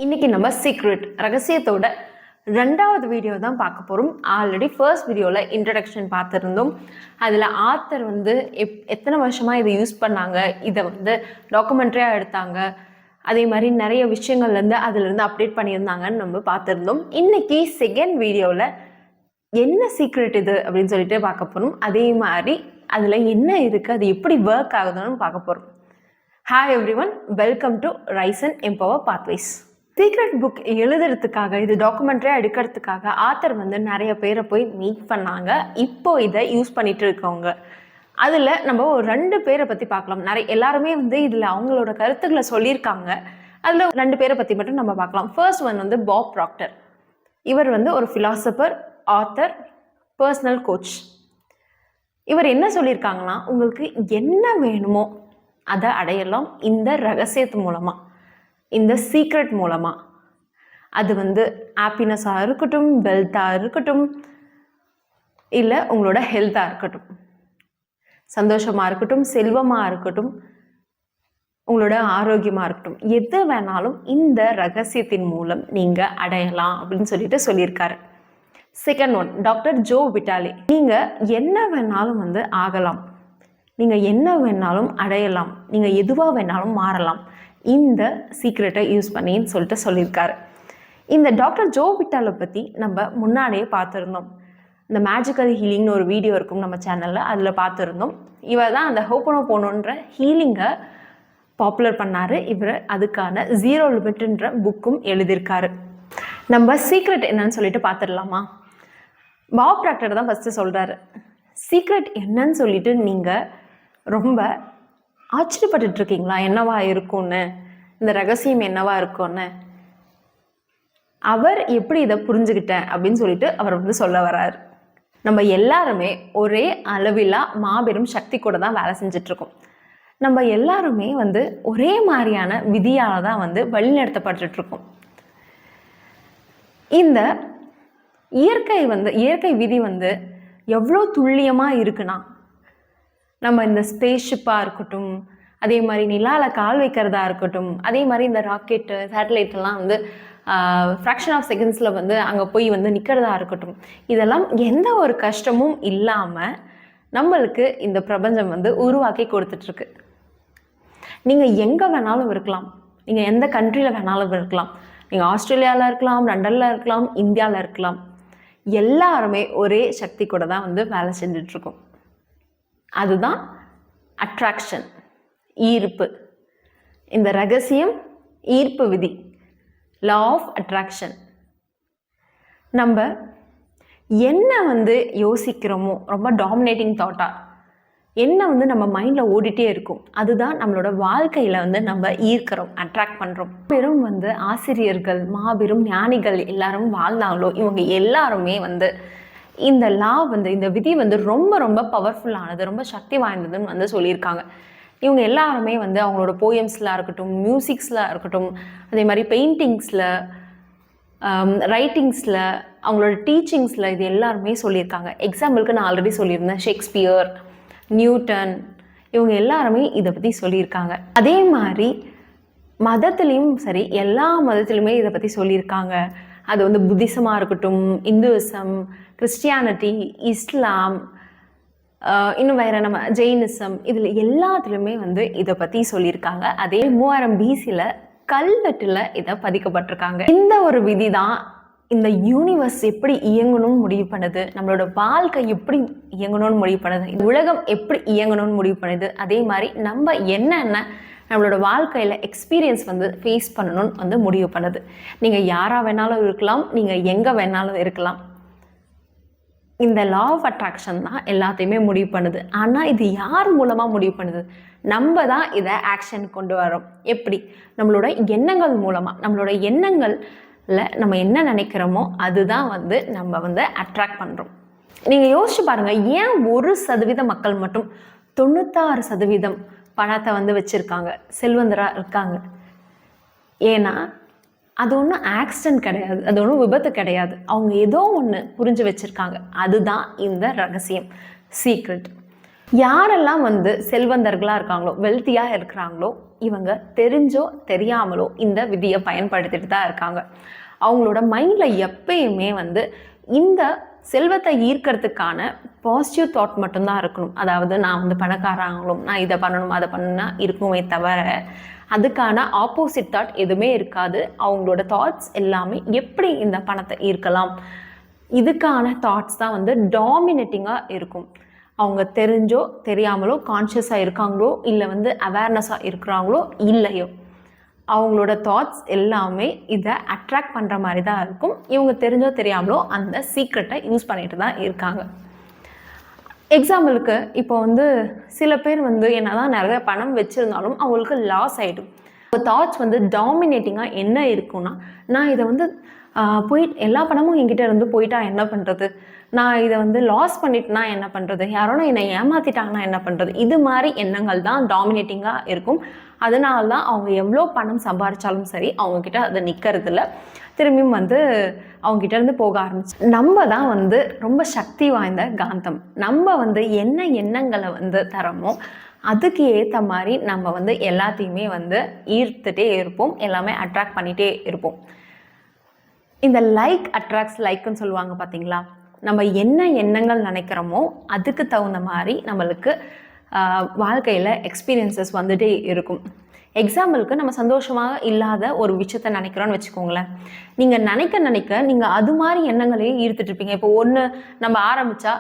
இன்னைக்கு நம்ம சீக்ரெட் ரகசியத்தோட ரெண்டாவது வீடியோ தான் பார்க்க போகிறோம். ஆல்ரெடி ஃபர்ஸ்ட் வீடியோவில் இன்ட்ரடக்ஷன் பார்த்துருந்தோம். அதில் ஆத்தர் வந்து எத்தனை வருஷமாக இதை யூஸ் பண்ணாங்க, இதை வந்து டாக்குமெண்ட்ரியாக எடுத்தாங்க, அதே மாதிரி நிறைய விஷயங்கள்லேருந்து அதிலிருந்து அப்டேட் பண்ணியிருந்தாங்கன்னு நம்ம பார்த்துருந்தோம். இன்னைக்கு செகண்ட் வீடியோவில் என்ன சீக்ரெட் இது அப்படின்னு சொல்லிட்டு பார்க்க போகிறோம். அதே மாதிரி அதில் என்ன இருக்குது, அது எப்படி ஒர்க் ஆகுதுன்னு பார்க்க போகிறோம். Hi everyone, welcome to rise and empower pathways. Secret book எழுதுறதுக்காக, இது டாக்குமெண்ட்ரியாக எடுக்கிறதுக்காக ஆத்தர் வந்து நிறைய பேரை போய் மீட் பண்ணாங்க. இப்போ இதை யூஸ் பண்ணிட்டு இருக்கவங்க அதில் நம்ம ஒரு 2 பேரை பற்றி பார்க்கலாம். எல்லாருமே வந்து இதில் அவங்களோட கருத்துக்களை சொல்லியிருக்காங்க. அதில் 2 பேரை பற்றி மட்டும் நம்ம பார்க்கலாம். ஃபர்ஸ்ட் ஒன் வந்து பாப் ப்ராக்டர். இவர் வந்து ஒரு ஃபிலாசபர், ஆத்தர், பர்சனல் கோச். இவர் என்ன சொல்லியிருக்காங்கன்னா, உங்களுக்கு என்ன வேணுமோ அதை அடையலாம் இந்த ரகசியத்து மூலமாக, இந்த சீக்ரெட் மூலமாக. அது வந்து ஹாப்பினஸாக இருக்கட்டும், வெல்த்தாக இருக்கட்டும், இல்லை உங்களோட ஹெல்த்தாக இருக்கட்டும், சந்தோஷமாக இருக்கட்டும், செல்வமாக இருக்கட்டும், உங்களோட ஆரோக்கியமாக இருக்கட்டும், எது வேணாலும் இந்த ரகசியத்தின் மூலம் நீங்கள் அடையலாம் அப்படின்னு சொல்லிட்டு சொல்லியிருக்காரு. Second one, doctor Joe விட்டாலி. நீங்கள் என்ன வேணாலும் வந்து ஆகலாம், நீங்கள் என்ன வேணாலும் அடையலாம், நீங்கள் எதுவாக வேணாலும் மாறலாம் இந்த சீக்ரெட்டை யூஸ் பண்ணின்னு சொல்லிட்டு சொல்லியிருக்காரு. இந்த டாக்டர் ஜோ விட்டாலை பற்றி நம்ம முன்னாடியே பார்த்துருந்தோம். இந்த மேஜிக்கல் ஹீலிங்னு ஒரு வீடியோ இருக்கும் நம்ம சேனலில், அதில் பார்த்துருந்தோம். இவர் தான் அந்த ஹோப்பனோபோனோன்ற ஹீலிங்கை பாப்புலர் பண்ணார். இவர் அதுக்கான 0 லிமிட்ன்ற புக்கும் எழுதியிருக்காரு. நம்ம சீக்ரெட் என்னன்னு சொல்லிட்டு பார்த்துடலாமா? பாப் ப்ராக்டர் தான் ஃபஸ்ட்டு சொல்கிறாரு. சீக்ரெட் என்னன்னு சொல்லிட்டு நீங்கள் ரொம்ப ஆச்சரியப்பட்டு இருக்கீங்களா? என்னவா இருக்கும்னு, இந்த ரகசியம் என்னவா இருக்கும்னு. அவர் எப்படி இதை புரிஞ்சுக்கிட்டேன் அப்படின்னு சொல்லிட்டு அவர் வந்து சொல்ல வர்றாரு. நம்ம எல்லாருமே ஒரே அளவிலா மாபெரும் சக்தி கூட தான் வேலை செஞ்சிட்ருக்கோம். நம்ம எல்லாருமே வந்து ஒரே மாதிரியான விதியால் தான் வந்து வழிநடத்தப்பட்டுருக்கோம். இந்த இயற்கை விதி வந்து எவ்வளோ துல்லியமாக இருக்குன்னா, நம்ம இந்த ஸ்பேஸ்ஷிப்பாக இருக்கட்டும், அதே மாதிரி நிலாவில் கால் வைக்கிறதா இருக்கட்டும், அதே மாதிரி இந்த ராக்கெட்டு, சேட்டலைட்லாம் வந்து ஃப்ராக்ஷன் ஆஃப் செகண்ட்ஸில் வந்து அங்கே போய் வந்து நிற்கிறதா இருக்கட்டும், இதெல்லாம் எந்த ஒரு கஷ்டமும் இல்லாமல் நம்மளுக்கு இந்த பிரபஞ்சம் வந்து உருவாக்கி கொடுத்துட்ருக்கு. நீங்கள் எங்கே வேணாலும் இருக்கலாம், நீங்கள் எந்த கண்ட்ரியில் வேணாலும் இருக்கலாம், நீங்கள் ஆஸ்திரேலியாவில் இருக்கலாம், லண்டனில் இருக்கலாம், இந்தியாவில் இருக்கலாம், எல்லாருமே ஒரே சக்தி கூட தான் வந்து வேலை செஞ்சிட்ருக்கோம். அதுதான் அட்ராக்ஷன், ஈர்ப்பு. இந்த ரகசியம் ஈர்ப்பு விதி, லா ஆஃப் அட்ராக்ஷன். நம்ம என்ன வந்து யோசிக்கிறோமோ, ரொம்ப டாமினேட்டிங் தாட்டாக என்ன வந்து நம்ம மைண்டில் ஓடிட்டே இருக்கும், அதுதான் நம்மளோட வாழ்க்கையில் வந்து நம்ம ஈர்க்கிறோம், அட்ராக்ட் பண்ணுறோம். பெரும் வந்து ஆசிரியர்கள், மாபெரும் ஞானிகள் எல்லாரும் வாழ்ந்தாங்களோ, இவங்க எல்லாருமே வந்து இந்த லா வந்து, இந்த விதி வந்து ரொம்ப ரொம்ப பவர்ஃபுல்லானது, ரொம்ப சக்தி வாய்ந்ததுன்னு வந்து சொல்லியிருக்காங்க. இவங்க எல்லாருமே வந்து அவங்களோட போயம்ஸில் இருக்கட்டும், மியூசிக்ஸில் இருக்கட்டும், அதே மாதிரி பெயிண்டிங்ஸில், ரைட்டிங்ஸில், அவங்களோட டீச்சிங்ஸில், இது எல்லாருமே சொல்லியிருக்காங்க. எக்ஸாம்பிளுக்கு நான் ஆல்ரெடி சொல்லியிருந்தேன், ஷேக்ஸ்பியர், நியூட்டன், இவங்க எல்லாருமே இதை பற்றி சொல்லியிருக்காங்க. அதே மாதிரி மதத்துலேயும் சரி, எல்லா மதத்துலையுமே இதை பற்றி சொல்லியிருக்காங்க. அது வந்து புத்திசமாக இருக்கட்டும், இந்துவிசம், கிறிஸ்டியானிட்டி, இஸ்லாம், இன்னும் வேறு நம்ம ஜெயினிசம், இதில் எல்லாத்துலேயுமே வந்து இதை பற்றி சொல்லியிருக்காங்க. அதே 3000 BCயில் கல்வெட்டில் இதை பதிக்கப்பட்டிருக்காங்க. இந்த ஒரு விதி தான் இந்த யூனிவர்ஸ் எப்படி இயங்கணும்னு முடிவு பண்ணுது, நம்மளோட வாழ்க்கை எப்படி இயங்கணும்னு முடிவு பண்ணுது, இந்த உலகம் எப்படி இயங்கணும்னு முடிவு பண்ணுது, அதே மாதிரி நம்ம என்னென்ன நம்மளோட வாழ்க்கையில் எக்ஸ்பீரியன்ஸ் வந்து ஃபேஸ் பண்ணணும்னு வந்து முடிவு பண்ணுது. நீங்கள் யாராக வேணாலும் இருக்கலாம், நீங்கள் எங்கே வேணாலும் இருக்கலாம். இந்த லா ஆஃப் அட்ராக்ஷன் தான் எல்லாத்தையுமே முடிவு பண்ணுது. ஆனால் இது யார் மூலமாக முடிவு பண்ணுது? நம்ம தான் இதை ஆக்ஷன் கொண்டு வரோம். எப்படி? நம்மளோட எண்ணங்கள் மூலமாக. நம்மளோட எண்ணங்களில் நம்ம என்ன நினைக்கிறோமோ அதுதான் வந்து நம்ம வந்து அட்ராக்ட் பண்ணுறோம். நீங்கள் யோசிச்சு பாருங்கள், ஏன் 1% மக்கள் மட்டும் 96% பணத்தை வந்து வச்சுருக்காங்க, செல்வந்தராக இருக்காங்க? ஏன்னா அது ஒன்றும் ஆக்சிடென்ட் கிடையாது, அது ஒன்றும் விபத்து கிடையாது. அவங்க ஏதோ ஒன்று புரிஞ்சு வச்சுருக்காங்க. அதுதான் இந்த ரகசியம், சீக்ரெட். யாரெல்லாம் வந்து செல்வந்தர்களாக இருக்காங்களோ, வெல்த்தியாக இருக்கிறாங்களோ, இவங்க தெரிஞ்சோ தெரியாமலோ இந்த விதியை பயன்படுத்திட்டு தான் இருக்காங்க. அவங்களோட மைண்டில் எப்பயுமே வந்து இந்த செல்வத்தை ஈர்க்கிறதுக்கான பாசிட்டிவ் தாட் மட்டும்தான் இருக்கணும். அதாவது நான் வந்து பணக்காரங்களும் நான் இதை பண்ணணும் அதை பண்ணணும்னா இருக்குமே தவிர அதுக்கான ஆப்போசிட் தாட் எதுவுமே இருக்காது. அவங்களோட தாட்ஸ் எல்லாமே எப்படி இந்த பணத்தை ஈர்க்கலாம், இதுக்கான தாட்ஸ் தான் வந்து டாமினேட்டிங்காக இருக்கும். அவங்க தெரிஞ்சோ தெரியாமலோ கான்ஷியஸாக இருக்காங்களோ இல்லை வந்து அவேர்னஸாக இருக்கிறாங்களோ இல்லையோ, அவங்களோட தாட்ஸ் எல்லாமே இதை அட்ராக்ட் பண்ணுற மாதிரி தான் இருக்கும். இவங்க தெரிஞ்சோ தெரியாமலோ அந்த சீக்ரெட்டை யூஸ் பண்ணிட்டு தான் இருக்காங்க. எக்ஸாம்பிளுக்கு இப்போ வந்து சில பேர் வந்து என்னதான் நிறைய பணம் வச்சுருந்தாலும் அவங்களுக்கு லாஸ் ஆகிடும். தாட்ஸ் வந்து டாமினேட்டிங்காக என்ன இருக்குன்னா, நான் இதை வந்து எல்லா பணமும் என்கிட்ட இருந்து போயிட்டா என்ன பண்ணுறது, நான் இதை வந்து லாஸ் பண்ணிட்டுனா என்ன பண்ணுறது, யாரோட என்னை ஏமாற்றிட்டாங்கன்னா என்ன பண்ணுறது, இது மாதிரி எண்ணங்கள் தான் டாமினேட்டிங்காக இருக்கும். அதனால தான் அவங்க எவ்வளோ பணம் சம்பாதிச்சாலும் சரி அவங்கக்கிட்ட அதை நிற்கிறதில்ல, திரும்பியும் வந்து அவங்ககிட்ட இருந்து போக ஆரம்பிச்சு. நம்ம தான் வந்து ரொம்ப சக்தி வாய்ந்த காந்தம். நம்ம வந்து என்ன எண்ணங்களை வந்து தரமோ அதுக்கு ஏற்ற மாதிரி நம்ம வந்து எல்லாத்தையுமே வந்து ஈர்த்துட்டே இருப்போம், எல்லாமே அட்ராக்ட் பண்ணிகிட்டே இருப்போம். இந்த லைக் அட்ராக்ட்ஸ் லைக்குன்னு சொல்லுவாங்க பார்த்தீங்களா, நம்ம என்ன எண்ணங்கள் நினைக்கிறோமோ அதுக்கு தகுந்த மாதிரி நம்மளுக்கு வாழ்க்கையில் எக்ஸ்பீரியன்சஸ் வந்துட்டே இருக்கும். எக்ஸாம்பிளுக்கு நம்ம சந்தோஷமாக இல்லாத ஒரு விஷயத்தை நினைக்கிறோன்னு வச்சுக்கோங்களேன். நீங்கள் நினைக்க நீங்கள் அது மாதிரி எண்ணங்களையும் ஈர்த்துட்ருப்பீங்க. இப்போ ஒன்று நம்ம ஆரம்பித்தா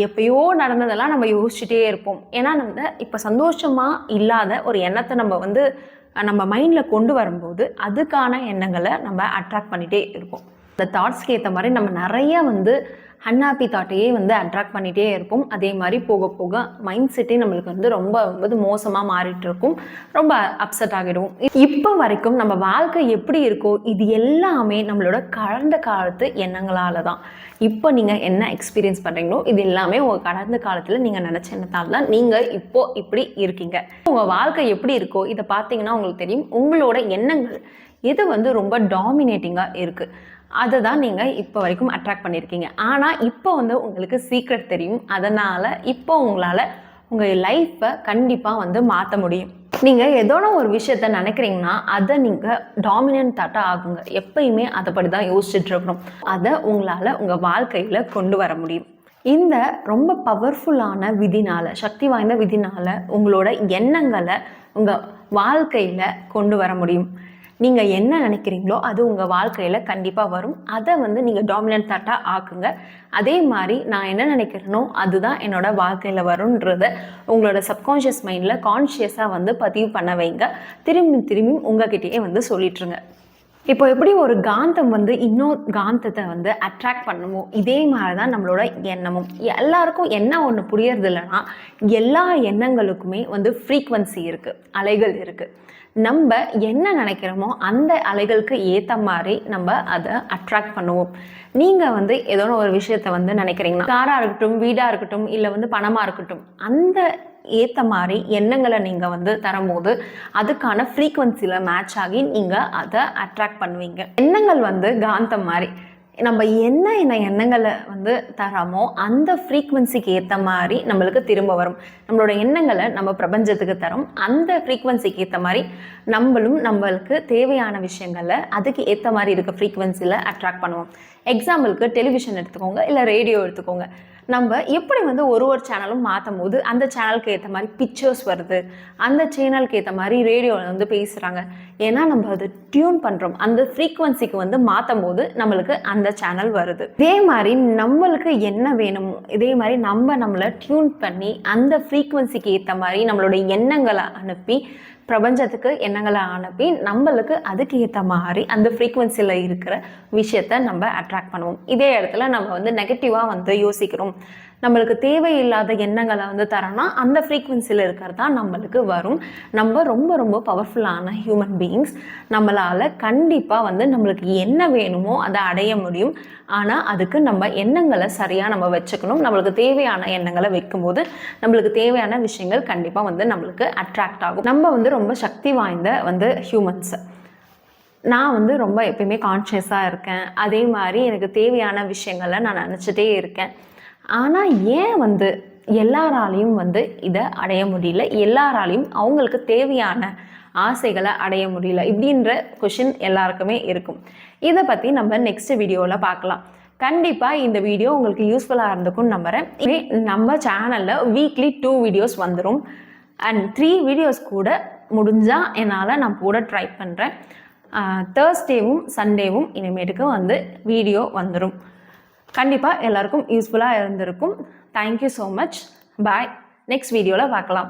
எப்பயோ நடந்ததெல்லாம் நம்ம யோசிச்சுட்டே இருப்போம். ஏன்னா நம்ம இப்போ சந்தோஷமாக இல்லாத ஒரு எண்ணத்தை நம்ம மைண்டில் கொண்டு வரும்போது அதுக்கான எண்ணங்களை நம்ம அட்ராக்ட் பண்ணிகிட்டே இருப்போம். அந்த தாட்ஸ்க்கு ஏற்ற மாதிரி நம்ம நிறைய வந்து அன்ஹாப்பி தாட்டையே வந்து அட்ராக்ட் பண்ணிகிட்டே இருப்போம். அதே மாதிரி போக போக மைண்ட் செட்டே நம்மளுக்கு வந்து ரொம்ப வந்து மோசமாக மாறிட்டு இருக்கும், ரொம்ப அப்செட் ஆகிடுவோம். இப்போ வரைக்கும் நம்ம வாழ்க்கை எப்படி இருக்கோ இது எல்லாமே நம்மளோட கடந்த காலத்து எண்ணங்களால் தான். இப்போ நீங்கள் என்ன எக்ஸ்பீரியன்ஸ் பண்ணுறீங்களோ இது எல்லாமே உங்கள் கடந்த காலத்தில் நீங்கள் நினச்ச எண்ணத்தால் தான் நீங்கள் இப்போது இப்படி இருக்கீங்க. உங்கள் வாழ்க்கை எப்படி இருக்கோ இதை பார்த்தீங்கன்னா உங்களுக்கு தெரியும் உங்களோட எண்ணங்கள் எது வந்து ரொம்ப டாமினேட்டிங்காக இருக்குது, அதை தான் நீங்கள் இப்போ வரைக்கும் அட்ராக்ட் பண்ணியிருக்கீங்க. ஆனால் இப்போ வந்து உங்களுக்கு சீக்ரெட் தெரியும். அதனால் இப்போ உங்களால் உங்கள் லைஃப்பை கண்டிப்பாக வந்து மாற்ற முடியும். நீங்கள் ஏதோன ஒரு விஷயத்த நினைக்கிறீங்கன்னா அதை நீங்கள் டாமினன்ட் தாட்டாக ஆகுங்க. எப்பயுமே அதைப்படி தான் யோசிச்சுட்டு இருக்கணும். அதை உங்களால் உங்கள் வாழ்க்கையில் கொண்டு வர முடியும். இந்த ரொம்ப பவர்ஃபுல்லான விதினால், சக்தி வாய்ந்த விதினால் உங்களோட எண்ணங்களை உங்கள் வாழ்க்கையில் கொண்டு வர முடியும். நீங்கள் என்ன நினைக்கிறீங்களோ அது உங்கள் வாழ்க்கையில் கண்டிப்பாக வரும். அதை வந்து நீங்கள் டாமினன்ட் தாட்டாக ஆக்குங்க. அதே மாதிரி நான் என்ன நினைக்கிறேனோ அதுதான் என்னோடய வாழ்க்கையில் வரும்ன்றதை உங்களோட சப்கான்ஷியஸ் மைண்டில் கான்ஷியஸாக வந்து பதிவு பண்ண வைங்க. திரும்பி உங்ககிட்டயே வந்து சொல்லிட்டுருங்க. இப்போ எப்படி ஒரு காந்தம் வந்து இன்னொரு காந்தத்தை வந்து அட்ராக்ட் பண்ணுமோ இதே மாதிரி தான் நம்மளோட எண்ணமும். எல்லாருக்கும் என்ன ஒன்று புரியறது இல்லைன்னா, எல்லா எண்ணங்களுக்குமே வந்து ஃப்ரீக்வன்சி இருக்குது, அலைகள் இருக்குது. நம்ம என்ன நினைக்கிறோமோ அந்த அலைகளுக்கு ஏற்ற மாதிரி நம்ம அதை அட்ராக்ட் பண்ணுவோம். நீங்கள் வந்து ஏதோ ஒரு விஷயத்தை வந்து நினைக்கிறீங்கன்னா, காராக இருக்கட்டும், வீடாக இருக்கட்டும், இல்லை வந்து பணமாக இருக்கட்டும், அந்த ஏற்ற மாதிரி எண்ணங்களை நீங்கள் வந்து தரும்போது அதுக்கான ஃப்ரீக்வன்சியில் மேட்ச் ஆகி நீங்கள் அதை அட்ராக்ட் பண்ணுவீங்க. எண்ணங்கள் வந்து காந்தம் மாதிரி. நம்ம என்ன எண்ணங்களை வந்து தரோமோ அந்த ஃப்ரீக்வன்சிக்கு ஏற்ற மாதிரி நம்மளுக்கு திரும்ப வரும். நம்மளோட எண்ணங்களை நம்ம பிரபஞ்சத்துக்கு தரோம். அந்த ஃப்ரீக்வன்சிக்கு ஏற்ற மாதிரி நம்மளுக்கு தேவையான விஷயங்களை அதுக்கு ஏற்ற மாதிரி இருக்க ஃப்ரீக்வன்சியில் அட்ராக்ட் பண்ணுவோம். எக்ஸாம்பிளுக்கு டெலிவிஷன் எடுத்துக்கோங்க, இல்லை ரேடியோ எடுத்துக்கோங்க. நம்ம எப்படி வந்து ஒரு சேனலும் மாற்றும் போது அந்த சேனலுக்கு ஏற்ற மாதிரி பிக்சர்ஸ் வருது, அந்த சேனலுக்கு ஏற்ற மாதிரி ரேடியோவில் வந்து பேசுகிறாங்க. ஏன்னா நம்ம அதை டியூன் பண்ணுறோம். அந்த ஃப்ரீக்வன்சிக்கு வந்து மாற்றும் போது நம்மளுக்கு அந்த சேனல் வருது. இதே மாதிரி நம்மளுக்கு என்ன வேணுமோ இதே மாதிரி நம்மளை டியூன் பண்ணி அந்த ஃப்ரீக்வன்சிக்கு ஏற்ற மாதிரி நம்மளோட எண்ணங்களை அனுப்பி பிரபஞ்சத்துக்கு எண்ணங்களை அனுப்பி நம்மளுக்கு அதுக்கு ஏற்ற மாதிரி அந்த ஃப்ரீக்வன்சியில் இருக்கிற விஷயத்த நம்ம அட்ராக்ட் பண்ணுவோம். இதே இடத்துல நம்ம வந்து நெகட்டிவாக வந்து யோசிக்கிறோம், நம்மளுக்கு தேவையில்லாத எண்ணங்களை வந்து தரோம்னா அந்த ஃப்ரீக்வன்சியில் இருக்கிறது தான் நம்மளுக்கு வரும். நம்ம ரொம்ப ரொம்ப பவர்ஃபுல்லான ஹியூமன் பீயிங்ஸ். நம்மளால் கண்டிப்பாக வந்து நம்மளுக்கு என்ன வேணுமோ அதை அடைய முடியும். ஆனால் அதுக்கு நம்ம எண்ணங்களை சரியாக நம்ம வச்சுக்கணும். நம்மளுக்கு தேவையான எண்ணங்களை வைக்கும்போது நம்மளுக்கு தேவையான விஷயங்கள் கண்டிப்பாக வந்து நம்மளுக்கு அட்ராக்ட் ஆகும். நம்ம வந்து ரொம்ப சக்தி வாய்ந்த வந்து ஹியூமன்ஸ். நான் வந்து ரொம்ப எப்பயுமே கான்ஷியஸாக இருக்கேன். அதே மாதிரி எனக்கு தேவையான விஷயங்களை நான் நினச்சிட்டே இருக்கேன். ஆனால் ஏன் வந்து எல்லாராலையும் வந்து இதை அடைய முடியல, எல்லாராலையும் அவங்களுக்கு தேவையான ஆசைகளை அடைய முடியல இப்படின்ற கொஷின் எல்லாருக்குமே இருக்கும். இதை பற்றி நம்ம நெக்ஸ்ட் வீடியோவில் பார்க்கலாம். கண்டிப்பாக இந்த வீடியோ உங்களுக்கு யூஸ்ஃபுல்லாக இருந்துக்கும்னு நம்புகிறேன். நம்ம சேனலில் வீக்லி 2 வீடியோஸ் வந்துடும் அண்ட் 3 வீடியோஸ் கூட முடிஞ்சால் என்னால் நான் போட ட்ரை பண்ணுறேன். தேர்ஸ்டேவும் சண்டேவும் இனிமேட்டுக்கு வந்து வீடியோ வந்துடும். கண்டிப்பாக எல்லாருக்கும் யூஸ்ஃபுல்லாக இருந்திருக்கும். Thank you so much. Bye. Next வீடியோவில் பார்க்கலாம்.